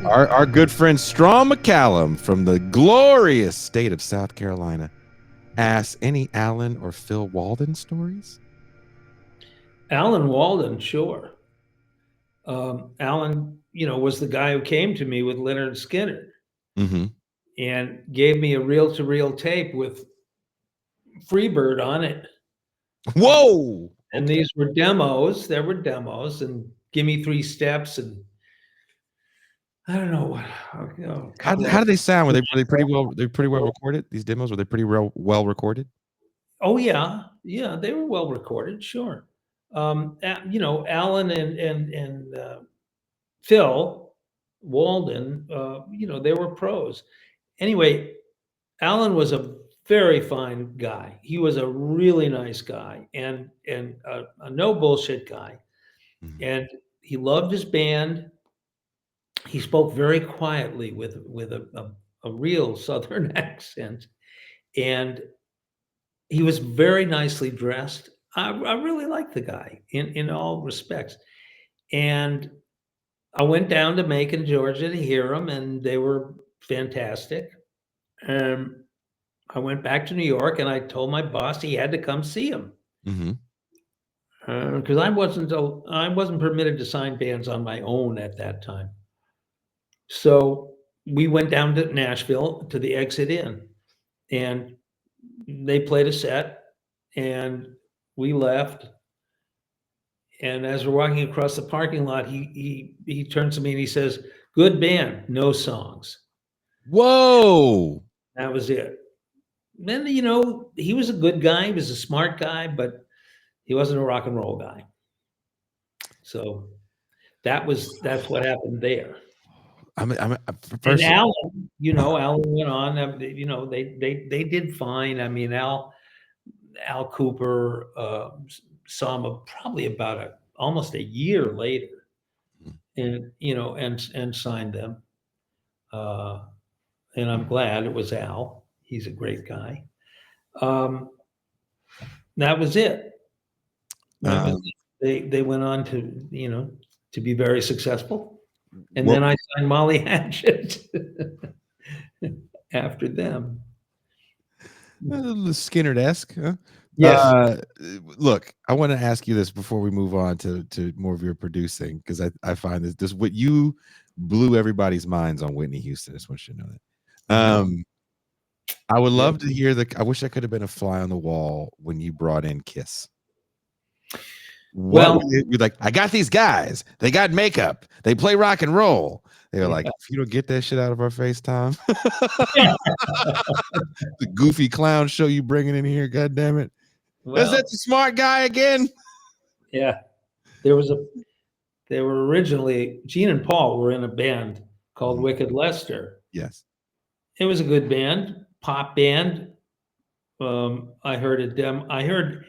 Our good friend Strawn McCallum from the glorious state of South Carolina asks, any Alan or Phil Walden stories? Alan Walden, sure. Alan, was the guy who came to me with Lynyrd Skynyrd Mm-hmm. and gave me a reel-to-reel tape with Freebird on it. Whoa! And these were demos. There were demos, and Give Me Three Steps, and I don't know what, a How, couple how of. do they sound? Were they pretty well? They pretty well recorded. These demos, were they pretty well recorded? Oh yeah, yeah, they were well recorded, sure. Alan and Phil Walden, they were pros. Anyway, Alan was a very fine guy. He was a really nice guy and a no bullshit guy. Mhm. And he loved his band. He spoke very quietly with a real Southern accent, and he was very nicely dressed. I really liked the guy in all respects. And I went down to Macon, Georgia to hear them, and they were fantastic. Um, I went back to New York and I told my boss he had to come see him Mm-hmm. because I wasn't permitted to sign bands on my own at that time. So we went down to Nashville to the Exit Inn, and they played a set, and we left. And as we're walking across the parking lot, he turns to me and he says, "Good band, no songs." Whoa! That was it. Then he was a good guy. He was a smart guy, but he wasn't a rock and roll guy. So that's what happened there. I'm And first. Alan went on. They did fine. I mean, Al Cooper saw him probably about almost a year later, and and signed them. Uh, and I'm glad it was Al. He's a great guy. Um, that was it. That was Um, it. They went on to to be very successful, and well, then I signed Molly Hatchet after them. the Skinner-esque. Huh? Yes. Look, I want to ask you this before we move on to more of your producing, because I find this what you blew everybody's minds on Whitney Houston. I just want you to know that. I would Yeah. love to hear I wish I could have been a fly on the wall when you brought in Kiss. What were Well, you like? I got these guys. They got makeup. They play rock and roll. They were like, yeah. if you don't get that shit out of our face, Tom, Yeah. the goofy clown show you bringing in here, god damn it. Is that Well, the smart guy again? yeah. There was a. They were originally Gene and Paul were in a band called Mhm. Wicked Lester. Yes. It was a good band, pop band. I heard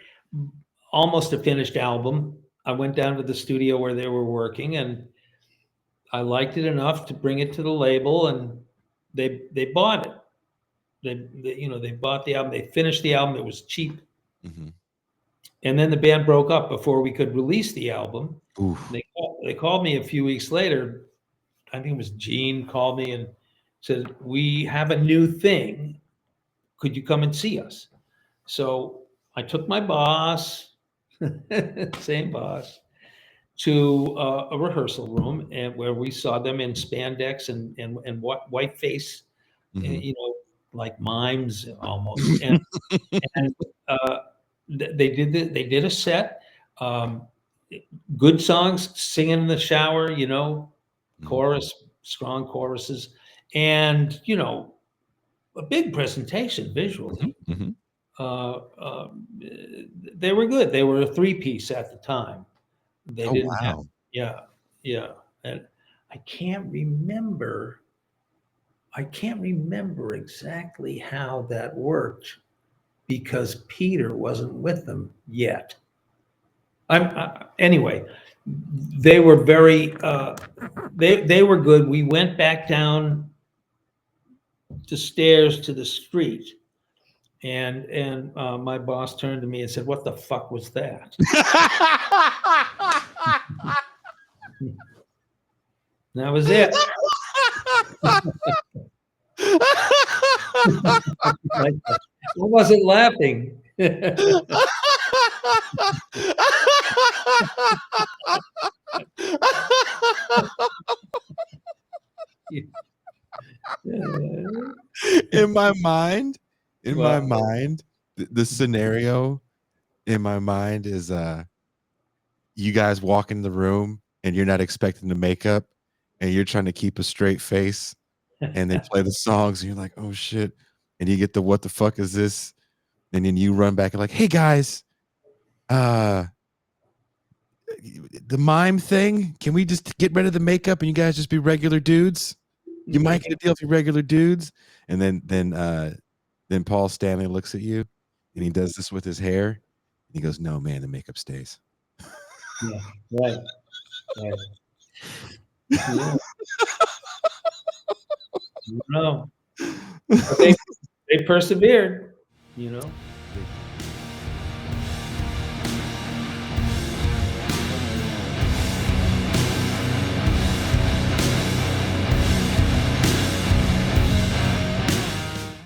almost a finished album. I went down to the studio where they were working, and I liked it enough to bring it to the label, and they bought it. They bought the album. They finished the album. It was cheap, Mhm. and then the band broke up before we could release the album. Oof. They called me a few weeks later. I think it was Gene called me and said, "We have a new thing. Could you come and see us?" So I took my boss, same boss, to a rehearsal room and where we saw them in spandex and white face, Mhm. like mimes almost. And uh, they did a set, um, good songs, singing in the shower, Mhm. chorus, strong choruses, and a big presentation Mhm. visually. Mhm. Uh, they were good. They were a three-piece at the time. They Oh didn't have, wow. yeah, yeah. And I can't remember. I can't remember exactly how that worked because Peter wasn't with them yet. Anyway. They were very. They were good. We went back down the stairs to the street, and my boss turned to me and said, "What the fuck was that?" That was it. I wasn't laughing. in my mind, Well, the scenario in my mind is you guys walk in the room and you're not expecting the makeup and you're trying to keep a straight face and they play the songs and you're like, oh shit. And you get the what the fuck is this? And then you run back and like, hey guys, uh the mime thing, can we just get rid of the makeup and you guys just be regular dudes? You might get a deal if you're regular dudes. And then Paul Stanley looks at you and he does this with his hair. And he goes, no man, the makeup stays. yeah, right, right. Yeah, no, but they persevered, you know.